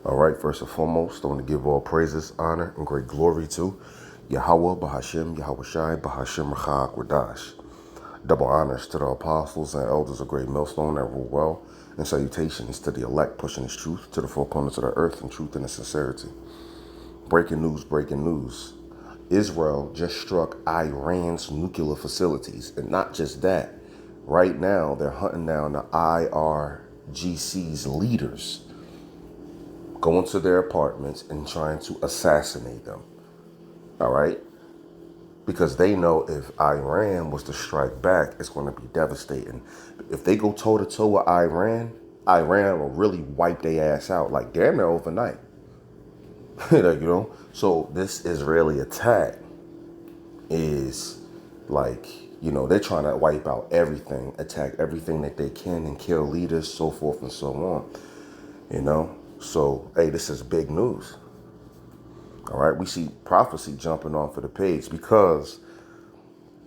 All right, first and foremost, I want to give all praises, honor, and great glory to Yahweh, Bahashim, Yahweh Shai, Bahashim, Rachak, Radash. Double honors to the apostles and elders of Great Millstone that rule well, and salutations to the elect pushing his truth to the four corners of the earth in truth and in sincerity. Breaking news, breaking news. Israel just struck Iran's nuclear facilities, and not just that. Right now, they're hunting down the IRGC's leaders, going to their apartments and trying to assassinate them. All right? Because they know if Iran was to strike back, it's going to be devastating. If they go toe-to-toe with Iran, Iran will really wipe their ass out, like damn near overnight. So this Israeli attack is like, they're trying to wipe out everything, attack everything that they can and kill leaders, so forth and so on. So, hey, this is big news. All right, we see prophecy jumping off of the page because,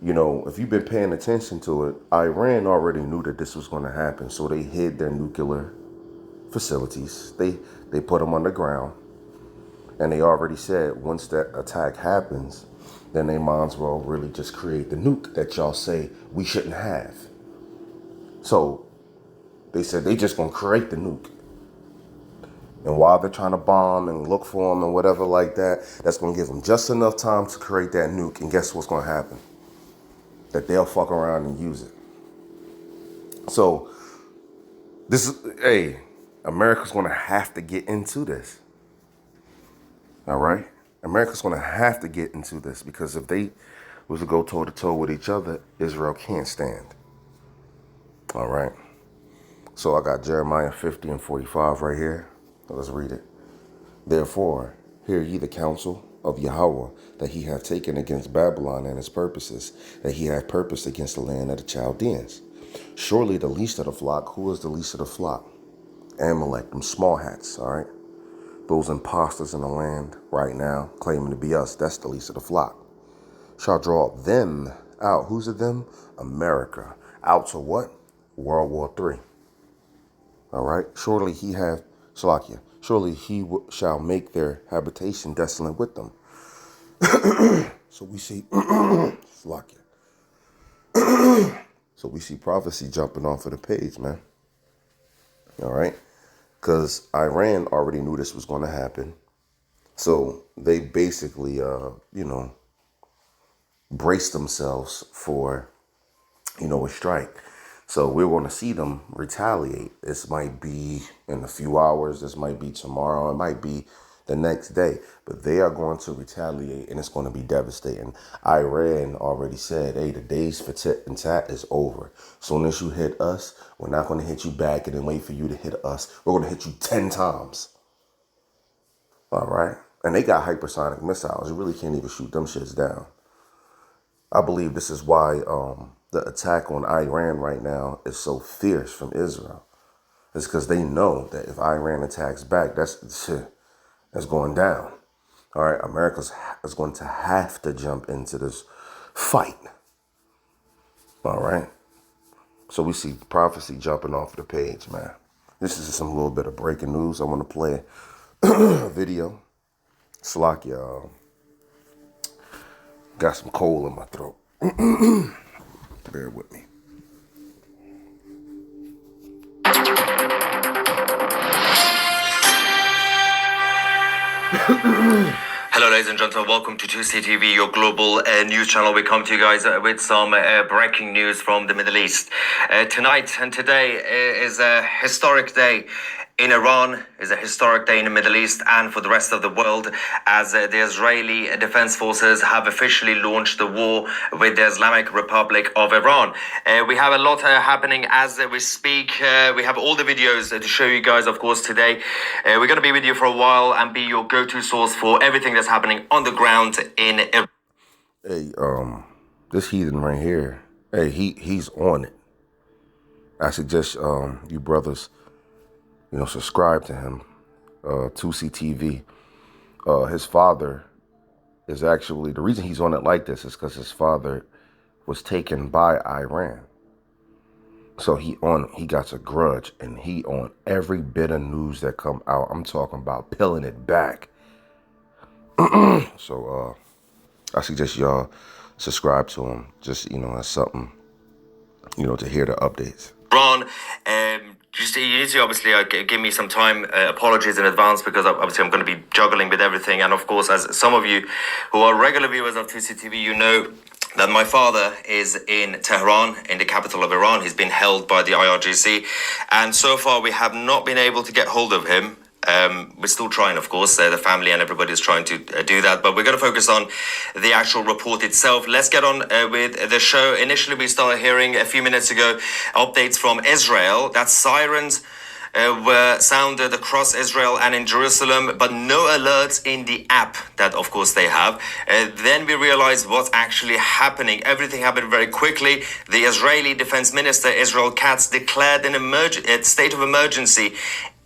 if you've been paying attention to it, Iran already knew that this was going to happen. So they hid their nuclear facilities. They put them underground. And they already said once that attack happens, then they might as well really just create the nuke that y'all say we shouldn't have. So they said they just going to create the nuke. And while they're trying to bomb and look for them and whatever like that, that's going to give them just enough time to create that nuke. And guess what's going to happen? That they'll fuck around and use it. So America's going to have to get into this. All right? America's going to have to get into this because if they was to go toe-to-toe with each other, Israel can't stand. All right? So I got Jeremiah 50 and 45 right here. Let's read it. Therefore, hear ye the counsel of Yahweh that he hath taken against Babylon and his purposes, that he hath purposed against the land of the Chaldeans. Surely the least of the flock, who is the least of the flock? Amalek, them small hats, all right? Those imposters in the land right now claiming to be us, that's the least of the flock. Shall draw them out. Who's of them? America. Out to what? World War III. All right? Surely he have, Salakia, surely he shall make their habitation desolate with them. So we see, Salakia. So we see prophecy jumping off of the page, man. All right? Because Iran already knew this was going to happen. So they basically, braced themselves for, a strike. So we're going to see them retaliate. This might be in a few hours. This might be tomorrow. It might be the next day. But they are going to retaliate, and it's going to be devastating. Iran already said, hey, the days for tit and tat is over. Soon as you hit us, we're not going to hit you back and then wait for you to hit us. We're going to hit you 10 times. All right? And they got hypersonic missiles. You really can't even shoot them shits down. I believe this is why the attack on Iran right now is so fierce from Israel. It's because they know that if Iran attacks back, that's going down. All right, America is going to have to jump into this fight. All right. So we see prophecy jumping off the page, man. This is some little bit of breaking news. I want to play a video. Salakia, got some coal in my throat. Bear with me. Hello ladies and gentlemen, welcome to 2CTV, your global news channel. We come to you guys with some breaking news from the Middle East. Tonight and today is a historic day in Iran, is a historic day in the Middle East and for the rest of the world, as the Israeli Defense Forces have officially launched the war with the Islamic Republic of Iran. We have a lot happening as we speak. We have all the videos to show you guys, of course, today. We're going to be with you for a while and be your go-to source for everything that's happening on the ground in Iran. Hey, this heathen right here, hey, he's on it. I suggest you brothers, subscribe to him, 2CTV. His father is actually, the reason he's on it like this is because his father was taken by Iran. So he got a grudge, and he on every bit of news that come out. I'm talking about peeling it back. So I suggest y'all subscribe to him. Just, as something, to hear the updates. Ron, you need to obviously give me some time. Apologies in advance because obviously I'm going to be juggling with everything. And of course, as some of you who are regular viewers of 2CTV, you know that my father is in Tehran, in the capital of Iran. He's been held by the IRGC. And so far, we have not been able to get hold of him. We're still trying, of course, the family and everybody is trying to do that, but we're going to focus on the actual report itself. Let's get on with the show. Initially, we started hearing a few minutes ago updates from Israel that sirens were sounded across Israel and in Jerusalem, but no alerts in the app that, of course, they have. Then we realized what's actually happening. Everything happened very quickly. The Israeli Defense Minister, Israel Katz, declared a state of emergency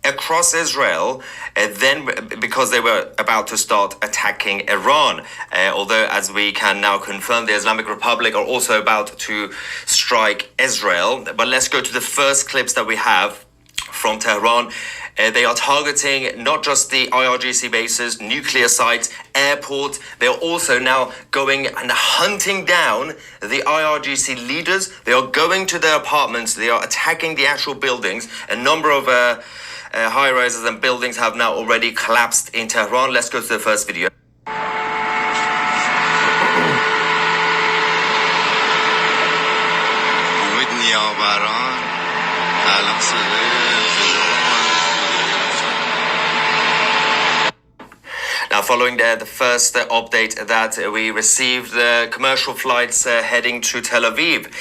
across Israel, then because they were about to start attacking Iran. Although, as we can now confirm, the Islamic Republic are also about to strike Israel. But let's go to the first clips that we have from Tehran. They are targeting not just the IRGC bases, nuclear sites, airports. They are also now going and hunting down the IRGC leaders. They are going to their apartments. They are attacking the actual buildings. A number of high-rises and buildings have now already collapsed in Tehran. Let's go to the first video. Now, following the first update that we received, commercial flights heading to Tel Aviv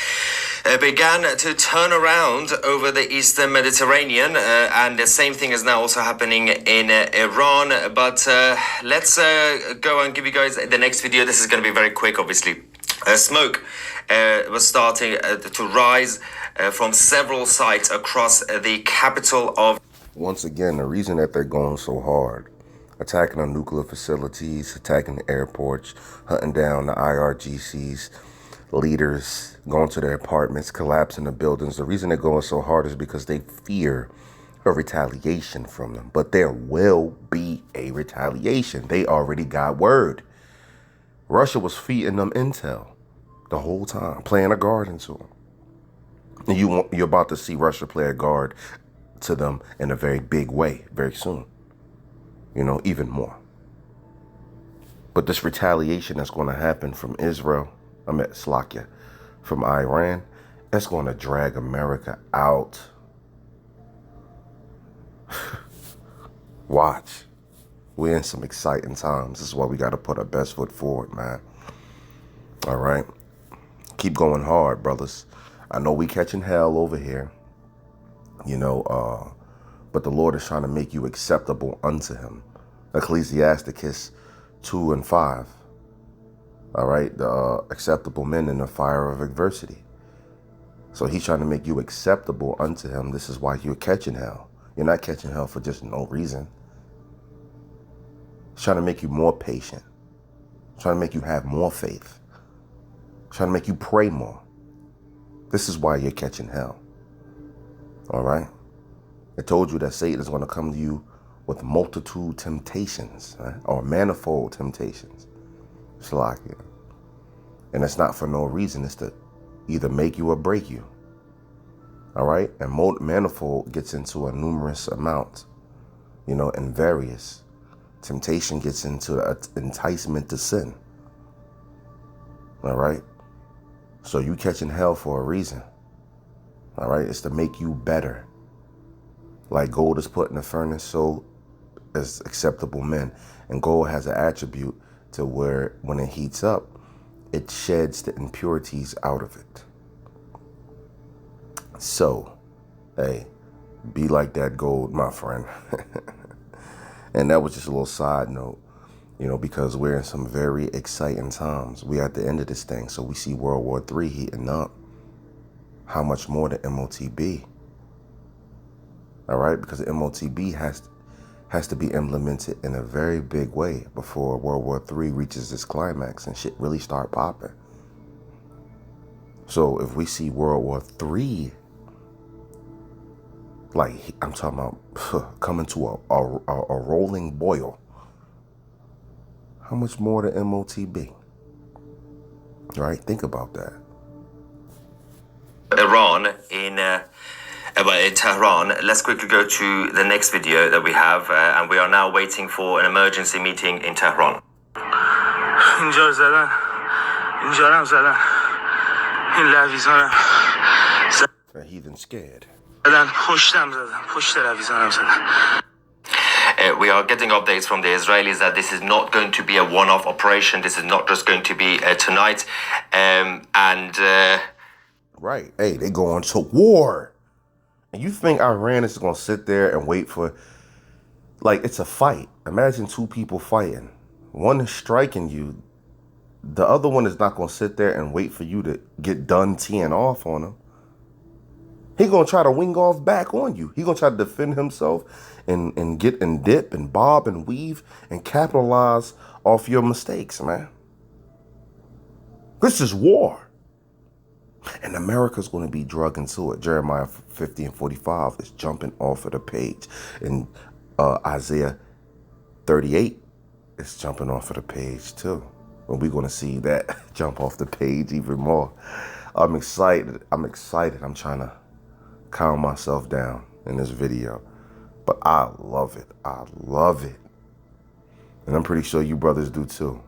began to turn around over the Eastern Mediterranean, and the same thing is now also happening in Iran. But let's go and give you guys the next video. This is going to be very quick, obviously. Smoke was starting to rise from several sites across the capital of... Once again, the reason that they're going so hard, attacking on nuclear facilities, attacking the airports, hunting down the IRGC's leaders, going to their apartments, collapsing the buildings. The reason they're going so hard is because they fear a retaliation from them. But there will be a retaliation. They already got word. Russia was feeding them intel the whole time, playing a guard into them. And you're about to see Russia play a guard to them in a very big way very soon. Even more. But this retaliation that's going to happen from Israel, from Iran, that's going to drag America out. Watch. We're in some exciting times. This is why we got to put our best foot forward, man. All right. Keep going hard, brothers. I know we catching hell over here, but the Lord is trying to make you acceptable unto him. Ecclesiasticus 2:5. All right, the acceptable men in the fire of adversity. So he's trying to make you acceptable unto him. This is why you're catching hell. You're not catching hell for just no reason. He's trying to make you more patient. He's trying to make you have more faith. He's trying to make you pray more. This is why you're catching hell. All right? I told you that Satan is going to come to you with multitude temptations, right? Or manifold temptations. Shalakia. And it's not for no reason. It's to either make you or break you. All right? And manifold gets into a numerous amount, and various. Temptation gets into the enticement to sin. All right? So you catching hell for a reason. All right? It's to make you better. Like gold is put in the furnace, so as acceptable men. And gold has an attribute to where when it heats up, it sheds the impurities out of it. So, hey, be like that gold, my friend. And that was just a little side note, because we're in some very exciting times. We're at the end of this thing, so we see World War III heating up. How much more the MOTB? All right, because the MOTB has to be implemented in a very big way before World War III reaches its climax and shit really start popping. So if we see World War III Like, I'm talking about coming to a rolling boil. How much more the MOTB? Right? Think about that. Iran in Tehran. Let's quickly go to the next video that we have, and we are now waiting for an emergency meeting in Tehran. اینجا زدن اینجا هم زدن این لویزانم Heathen scared. زدن پشتم زدن پشت لویزانم زدن. We are getting updates from the Israelis that this is not going to be a one-off operation. This is not just going to be tonight. Right. Hey, they going to war. And you think Iran is going to sit there and wait for... Like, it's a fight. Imagine two people fighting. One is striking you. The other one is not going to sit there and wait for you to get done teeing off on him. He going to try to wing off back on you. He going to try to defend himself and get and dip and bob and weave and capitalize off your mistakes, man. This is war. And America's going to be drug into it. Jeremiah 50 and 45 is jumping off of the page. And Isaiah 38 is jumping off of the page too. And we're going to see that jump off the page even more. I'm excited. I'm trying to calm myself down in this video. But I love it. I love it. And I'm pretty sure you brothers do too.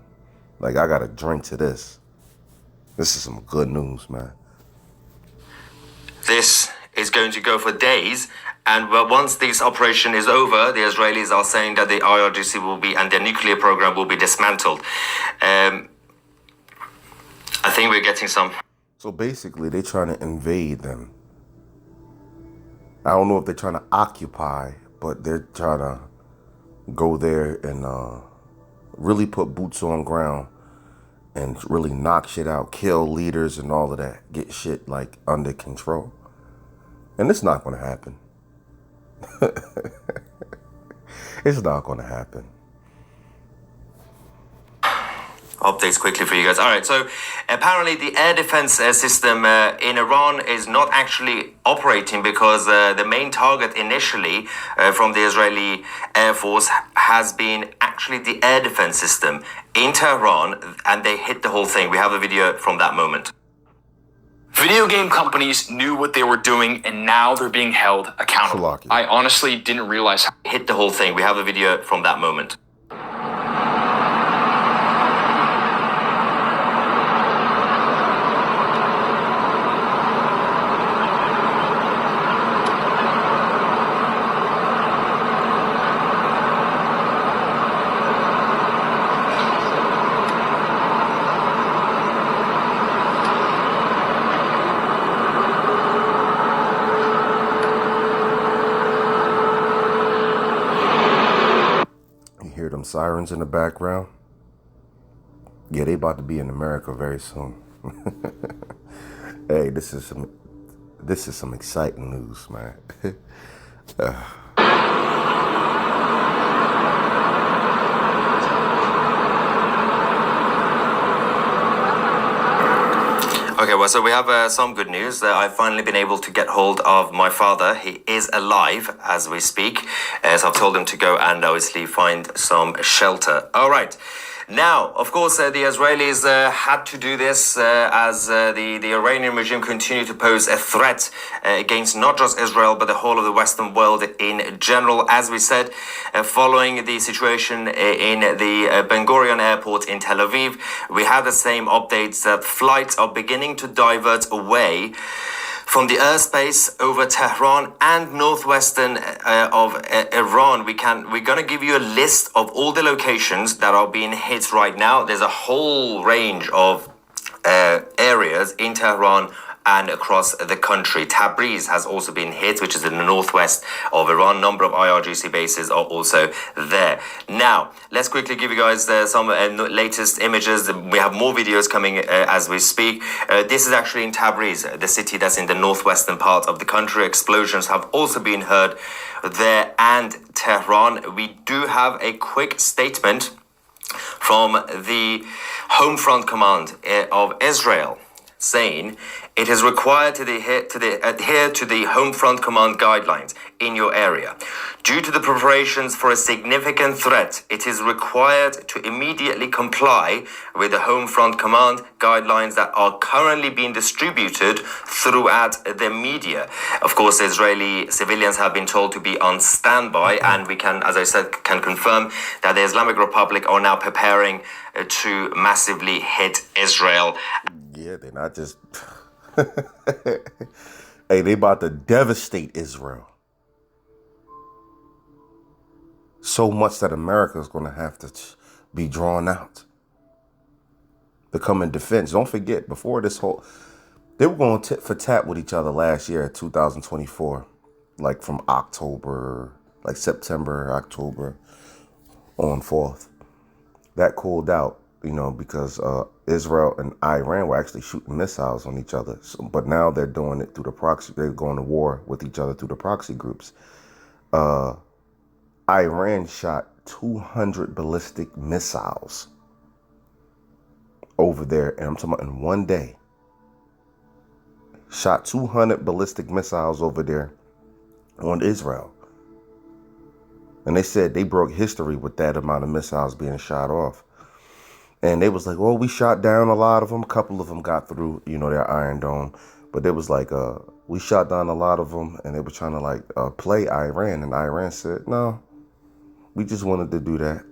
Like, I got to drink to this. This is some good news, man. This is going to go for days, and once this operation is over, the Israelis are saying that the IRGC will be, and their nuclear program will be dismantled. I think we're getting some. So basically, they're trying to invade them. I don't know if they're trying to occupy, but they're trying to go there and really put boots on ground and really knock shit out, kill leaders and all of that, get shit like under control. And it's not going to happen. It's not going to happen. Updates quickly for you guys. All right, so apparently the air defense system in Iran is not actually operating because the main target initially from the Israeli Air Force has been actually the air defense system in Tehran, and they hit the whole thing. We have a video from that moment. Video game companies knew what they were doing, and now they're being held accountable. I honestly didn't realize how... Hit the whole thing. We have a video from that moment. Hear them sirens in the background? Yeah, they about to be in America very soon. Hey, this is some exciting news, man. Okay, well, so we have some good news. I've finally been able to get hold of my father. He is alive as we speak. So I've told him to go and obviously find some shelter. All right. Now, of course, the Israelis had to do this as the Iranian regime continued to pose a threat against not just Israel, but the whole of the Western world in general. As we said, following the situation in the Ben Gurion airport in Tel Aviv, we have the same updates that flights are beginning to divert away from the airspace over Tehran and northwestern of Iran. We're going to give you a list of all the locations that are being hit right now. There's a whole range of areas in Tehran and across the country. Tabriz has also been hit, which is in the northwest of Iran. Number of IRGC bases are also there. Now, let's quickly give you guys some latest images. We have more videos coming as we speak. This is actually in Tabriz, the city that's in the northwestern part of the country. Explosions have also been heard there and Tehran. We do have a quick statement from the Home Front Command of Israel. saying it is required to adhere to the Home Front Command guidelines in your area. Due to the preparations for a significant threat, it is required to immediately comply with the Home Front Command guidelines that are currently being distributed throughout the media. Of course, Israeli civilians have been told to be on standby, and we can, as I said, can confirm that the Islamic Republic are now preparing to massively hit Israel. Yeah, they're not just... Hey, they about to devastate Israel. So much that America is going to have to be drawn out to come in defense. Don't forget, before this whole... They were going tit for tat with each other last year, 2024. Like from October, like September, October on forth. That cooled out, because Israel and Iran were actually shooting missiles on each other. So, but now they're doing it through the proxy. They're going to war with each other through the proxy groups. Iran shot 200 ballistic missiles over there. And I'm talking about in one day. Shot 200 ballistic missiles over there on Israel. And they said they broke history with that amount of missiles being shot off. And they was like, well, we shot down a lot of them. A couple of them got through, their Iron Dome. But they was like, we shot down a lot of them. And they were trying to play Iran. And Iran said, no, we just wanted to do that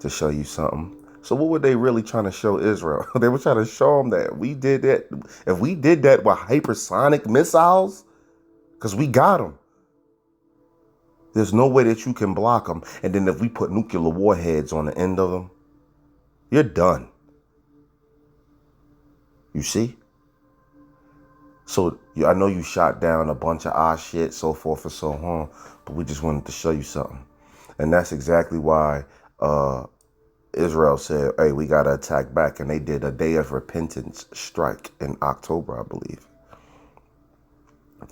to show you something. So what were they really trying to show Israel? They were trying to show them that we did that. If we did that with hypersonic missiles, because we got them. There's no way that you can block them. And then if we put nuclear warheads on the end of them, you're done. You see? So I know you shot down a bunch of our shit, so forth and so on, but we just wanted to show you something. And that's exactly why Israel said, hey, we got to attack back. And they did a Day of Repentance strike in October, I believe.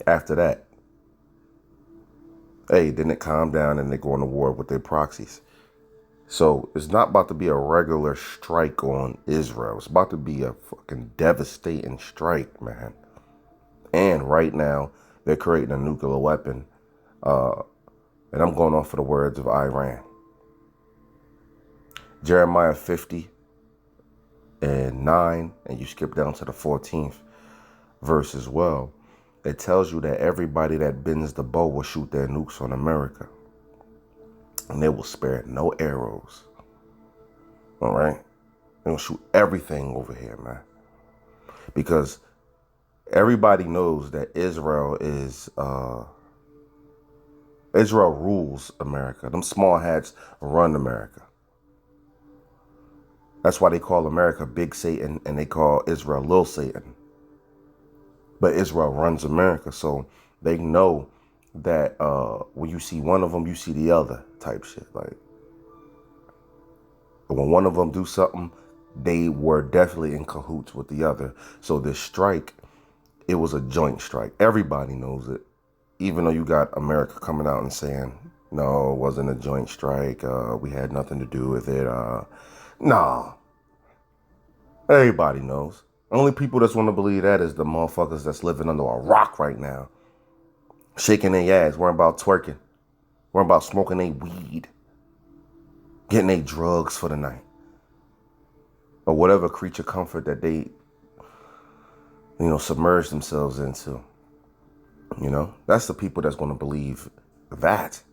After that, hey, then it calmed down and they're going to war with their proxies. So it's not about to be a regular strike on Israel. It's about to be a fucking devastating strike, man. And right now, they're creating a nuclear weapon. And I'm going off of the words of Iran. Jeremiah 50 and 9, and you skip down to the 14th verse as well. It tells you that everybody that bends the bow will shoot their nukes on America. And they will spare no arrows. All right? They'll shoot everything over here, man. Because everybody knows that Israel rules America. Them small hats run America. That's why they call America Big Satan and they call Israel Little Satan. But Israel runs America, so they know that when you see one of them, you see the other type shit. Like, when one of them do something, they were definitely in cahoots with the other. So this strike, it was a joint strike. Everybody knows it. Even though you got America coming out and saying, no, it wasn't a joint strike. We had nothing to do with it. Nah. Everybody knows. Only people that's want to believe that is the motherfuckers that's living under a rock right now. Shaking their ass, worrying about twerking. Worrying about smoking their weed. Getting their drugs for the night. Or whatever creature comfort that they, submerge themselves into. That's the people that's going to believe that.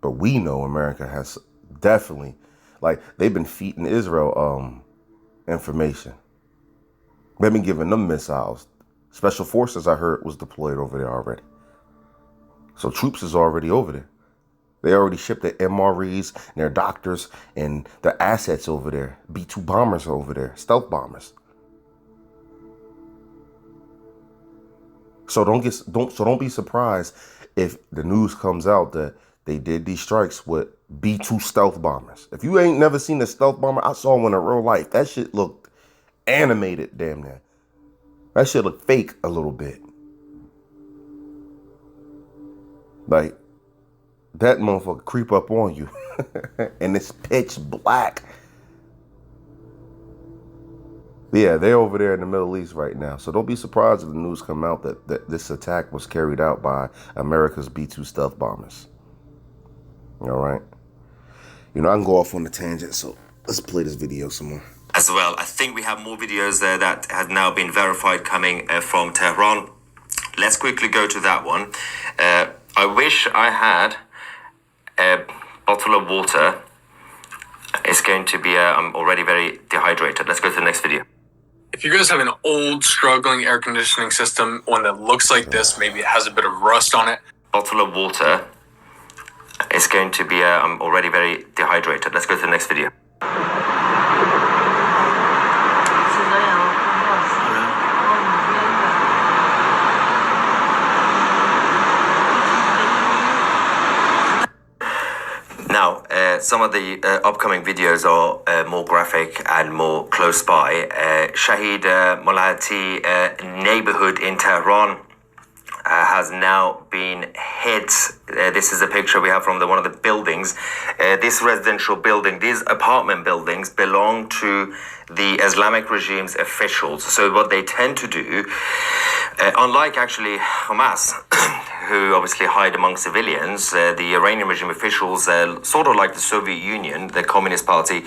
But we know America has definitely, they've been feeding Israel information. They've been giving them missiles. Special forces, I heard, was deployed over there already. So troops is already over there. They already shipped their MREs and their doctors and their assets over there. B-2 bombers over there, stealth bombers. So don't be surprised if the news comes out that they did these strikes with B-2 stealth bombers. If you ain't never seen a stealth bomber, I saw one in real life. That shit looked animated damn near. That shit looked fake a little bit. Like, that motherfucker creep up on you. And it's pitch black. Yeah, they're over there in the Middle East right now. So don't be surprised if the news come out that this attack was carried out by America's B-2 stealth bombers. All right. You know, I can go off on a tangent, so let's play this video some more. As well, I think we have more videos that have now been verified coming from Tehran. Let's quickly go to that one. I wish I had a bottle of water. It's going to be, I'm already very dehydrated. Let's go to the next video. If you guys have an old, struggling air conditioning system, one that looks like this, maybe it has a bit of rust on it. Bottle of water. It's going to be, I'm already very dehydrated. Let's go to the next video. Now, some of the upcoming videos are more graphic and more close by. Shahid Molati neighborhood in Tehran has now been hit. This is a picture we have from one of the buildings. This residential building, these apartment buildings belong to the Islamic regime's officials. So what they tend to do, unlike actually Hamas, who obviously hide among civilians, the Iranian regime officials, sort of like the Soviet Union, the Communist Party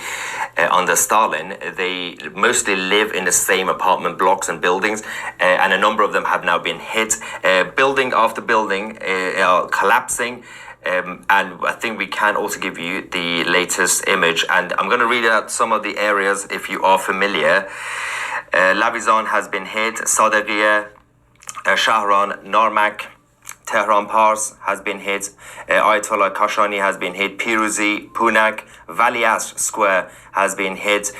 under Stalin, they mostly live in the same apartment blocks and buildings, and a number of them have now been hit. Building after building are collapsing. And I think we can also give you the latest image. And I'm going to read out some of the areas if you are familiar. Lavizan has been hit. Sadeghiya, Shahran, Narmak, Tehran Pars has been hit. Ayatollah Kashani has been hit. Piruzi, Punak, Valiasr Square has been hit.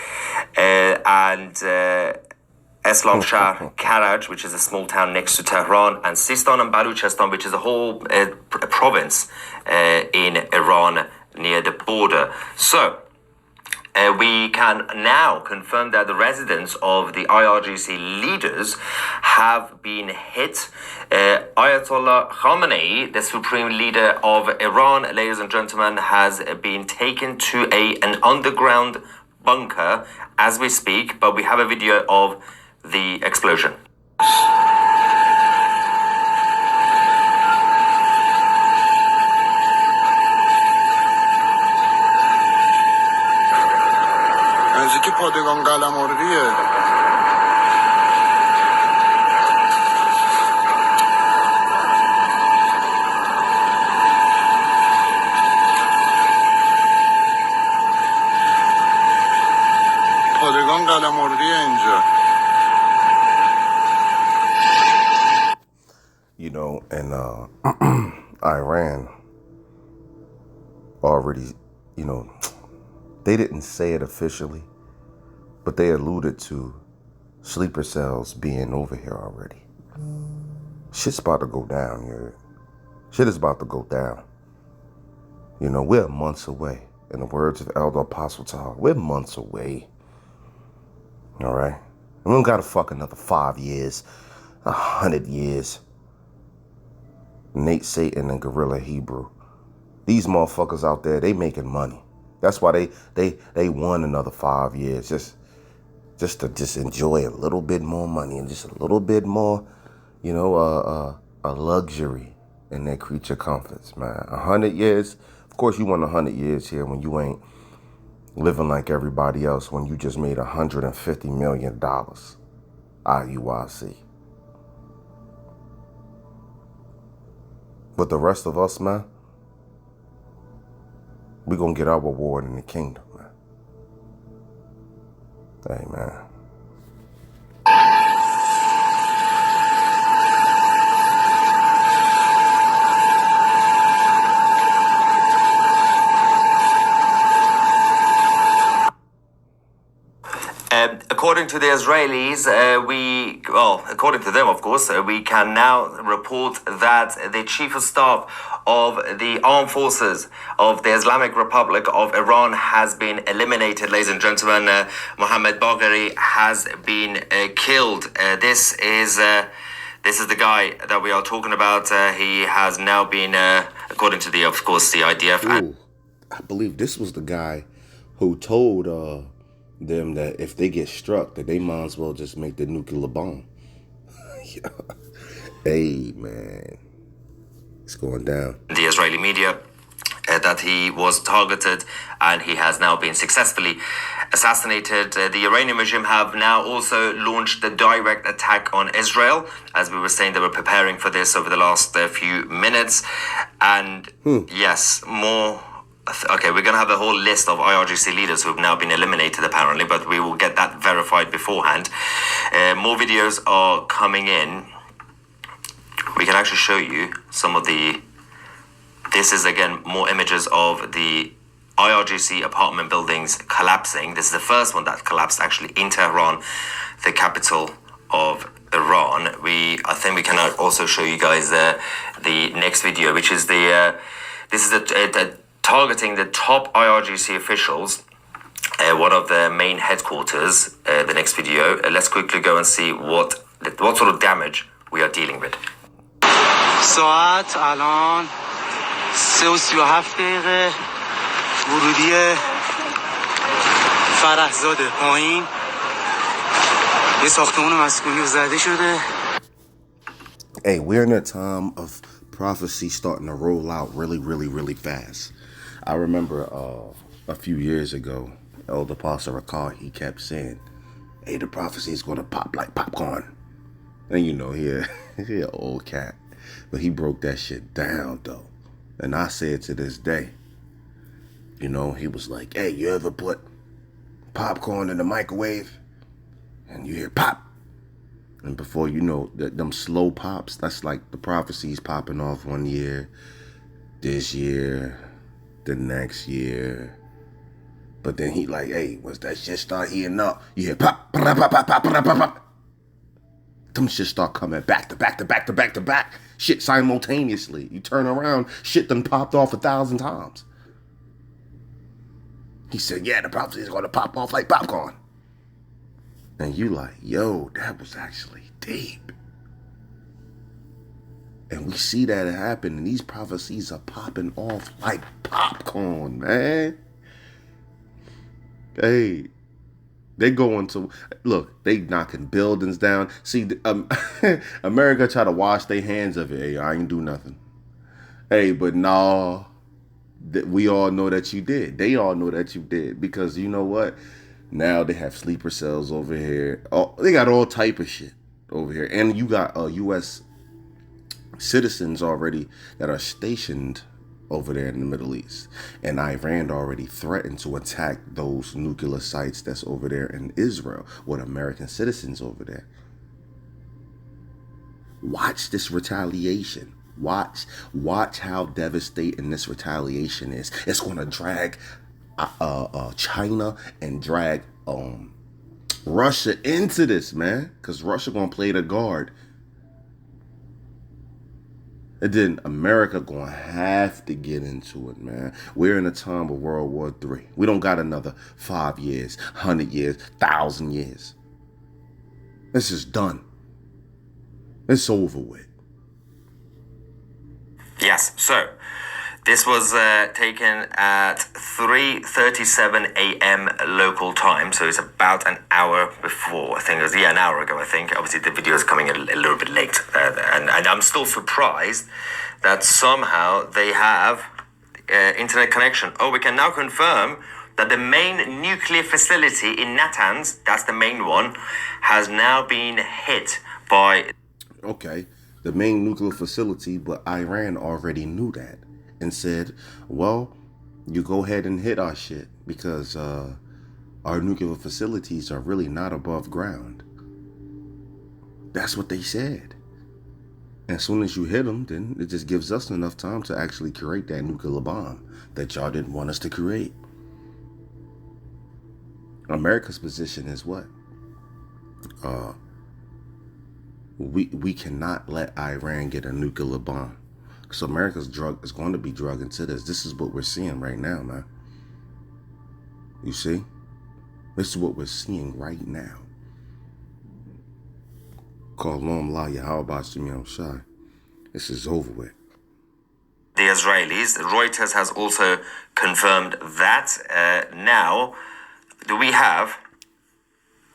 Eslam Shah, Karaj, which is a small town next to Tehran, and Sistan and Baluchistan, which is a whole province in Iran near the border. So, we can now confirm that the residence of the IRGC leaders have been hit. Ayatollah Khamenei, the supreme leader of Iran, ladies and gentlemen, has been taken to an underground bunker as we speak, but we have a video of the explosion. نزدیکی پادگان قلمردیه. پادگان قلمردیه اینجا. You know, and Iran already, you know, they didn't say it officially, but they alluded to sleeper cells being over here already. Shit's about to go down here. Shit is about to go down. You know, we're months away. In the words of Elder Apostle Tahar, we're months away. All right? We don't got to fuck another 5 years, 100 years. Nate Satan and Gorilla Hebrew. These motherfuckers out there, they making money. That's why they won another 5 years. Just to enjoy a little bit more money and just a little bit more, you know, a luxury in their creature comforts, man. 100 years. Of course you want 100 years here when you ain't living like everybody else, when you just made $150 million. IUIC. But the rest of us, man, we gonna get our reward in the kingdom, man. Hey, man. According to the Israelis, according to them, of course, we can now report that the chief of staff of the armed forces of the Islamic Republic of Iran has been eliminated, ladies and gentlemen. Mohammed Bagheri has been killed. This is the guy that we are talking about. He has now been, according to of course, the IDF. Ooh, I believe this was the guy who told them that if they get struck, that they might as well just make the nuclear bomb. Hey, man, it's going down. The Israeli media that he was targeted and he has now been successfully assassinated. The Iranian regime have now also launched the direct attack on Israel. As we were saying, they were preparing for this over the last few minutes. And yes, more. Okay, we're going to have a whole list of IRGC leaders who have now been eliminated, apparently, but we will get that verified beforehand. More videos are coming in. We can actually show you some of the... This is, again, more images of the IRGC apartment buildings collapsing. This is the first one that collapsed, actually, in Tehran, the capital of Iran. I think we can also show you guys the next video, which is this is the targeting the top IRGC officials, one of their main headquarters. The next video. Let's quickly go and see what sort of damage we are dealing with. ساعت الان 3:37 ورودی فرحزاده پایین یه ساختمان مسکونی زده شده. Hey, we're in a time of prophecy starting to roll out really fast. I remember a few years ago, Elder Pastor Rakar, he kept saying, hey, the prophecy is going to pop like popcorn. And he an old cat. But he broke that shit down, though. And I said to this day, he was like, hey, you ever put popcorn in the microwave and you hear pop? And before you know, them slow pops, that's like the prophecies popping off one year, this year, the next year. But then he like, hey, once that shit start heating up, you hear pop, pop, pop, pop, pop, pop, pop, pop. Them shit start coming back to back to back to back to back. Shit simultaneously. You turn around, shit done popped off 1,000 times. He said, yeah, the prophecy is going to pop off like popcorn. And you like, yo, that was actually deep. And we see that happen, and these prophecies are popping off like popcorn, man. Hey, they going to, look, they knocking buildings down. See, America try to wash their hands of it. Hey, I ain't do nothing. Hey, but nah, we all know that you did. They all know that you did, because you know what? Now they have sleeper cells over here. Oh, they got all type of shit over here. And you got U.S. citizens already that are stationed over there in the Middle East. And Iran already threatened to attack those nuclear sites that's over there in Israel with American citizens over there. Watch this retaliation. Watch how devastating this retaliation is. It's going to drag China and drag Russia into this, man, because Russia gonna play the guard, and then America gonna have to get into it, man. We're in a time of World War III. We don't got another 5 years, 100 years, 1,000 years. This is done. It's over with. Yes, so this was taken at 3:37 a.m. local time, so it's about an hour before. I think it was, an hour ago, I think. Obviously, the video is coming a little bit late, and I'm still surprised that somehow they have internet connection. Oh, we can now confirm that the main nuclear facility in Natanz, that's the main one, has now been hit by... Okay, the main nuclear facility, but Iran already knew that and said, well, you go ahead and hit our shit, because our nuclear facilities are really not above ground. That's what they said. As soon as you hit them, then it just gives us enough time to actually create that nuclear bomb that y'all didn't want us to create. America's position is what? We cannot let Iran get a nuclear bomb. So America's is going to be drug into this. This is what we're seeing right now, man. You see? This is what we're seeing right now. Call Lom La Yahweh I'm shy. This is over with. The Israelis. Reuters has also confirmed that. Now, do we have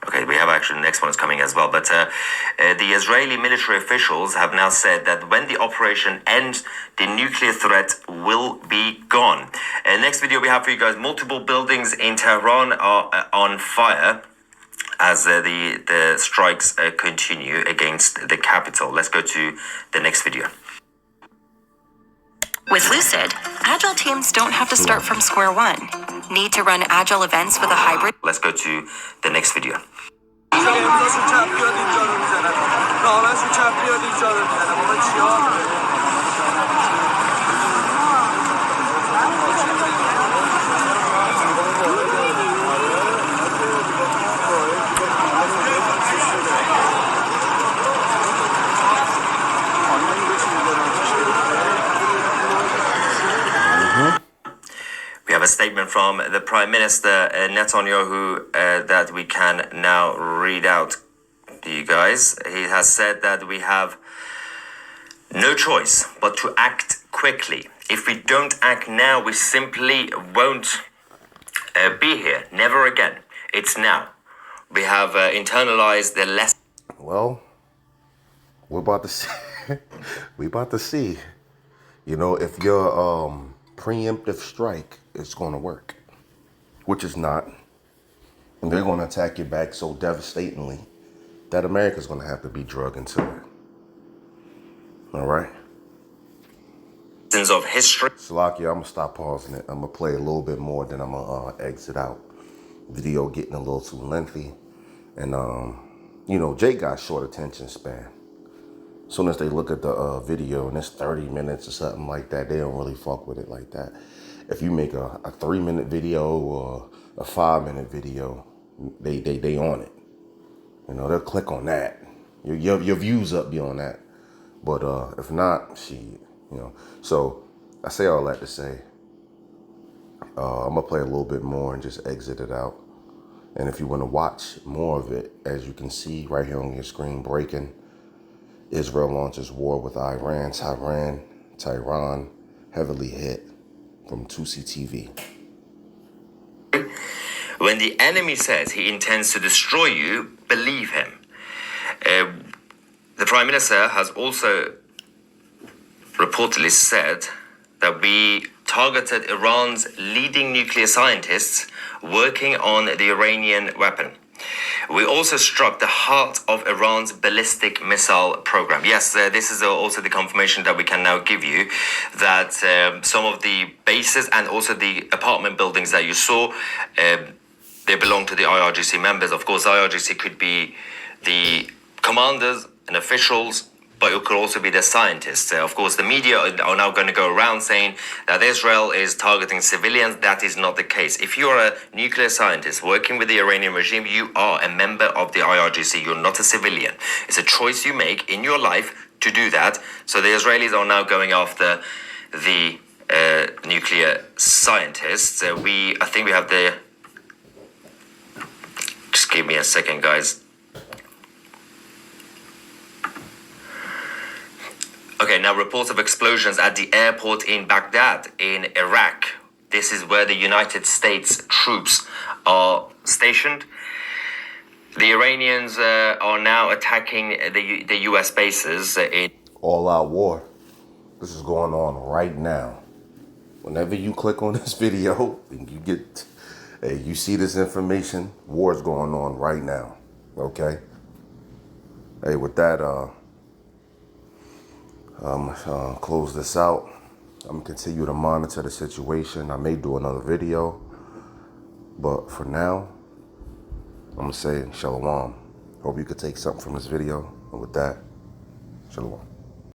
Okay, we have actually the next one is coming as well. But the Israeli military officials have now said that when the operation ends, the nuclear threat will be gone. Next video we have for you guys, multiple buildings in Tehran are on fire as the strikes continue against the capital. Let's go to the next video. With Lucid, Agile teams don't have to start from square one. Need to run Agile events with a hybrid? Let's go to the next video. We have a statement from the Prime Minister Netanyahu that we can now read out to you guys. He has said that we have no choice but to act quickly. If we don't act now, we simply won't be here. Never again. It's now. We have internalized the lesson. Well, we're about to see. We about to see. You know, if your preemptive strike is going to work, which is not, and they're going to attack you back so devastatingly that America's going to have to be drugged into it. All right. Of history. Salakia, I'm gonna stop pausing it. I'm gonna play a little bit more, then I'm gonna exit out. Video getting a little too lengthy, and you know, Jay got short attention span. As soon as they look at the video and it's 30 minutes or something like that, they don't really fuck with it like that. If you make a 3-minute video or a 5-minute video, they on it. You know, they'll click on that. Your views up beyond that. But if not, shit. You know, so I say all that to say, I'm gonna play a little bit more and just exit it out. And if you want to watch more of it, as you can see right here on your screen, breaking, Israel launches war with Iran, Tehran heavily hit, from 2CTV. When the enemy says he intends to destroy you, believe him. The Prime Minister has also reportedly said that we targeted Iran's leading nuclear scientists working on the Iranian weapon. We also struck the heart of Iran's ballistic missile program. Yes, this is also the confirmation that we can now give you that some of the bases and also the apartment buildings that you saw, they belong to the IRGC members. Of course, IRGC could be the commanders and officials, but it could also be the scientists. Of course, the media are now going to go around saying that Israel is targeting civilians. That is not the case. If you are a nuclear scientist working with the Iranian regime, you are a member of the IRGC. You're not a civilian. It's a choice you make in your life to do that. So the Israelis are now going after the nuclear scientists. I think we have the... Just give me a second, guys. Okay, now reports of explosions at the airport in Baghdad in Iraq. This is where the United States troops are stationed. The Iranians are now attacking the US bases in... All-out war. This is going on right now. Whenever you click on this video and you see this information, war is going on right now. Okay? Hey, with that, close this out. I'm gonna continue to monitor the situation. I may do another video, but for now, I'm gonna say shalom. Hope you could take something from this video. And with that, shalom.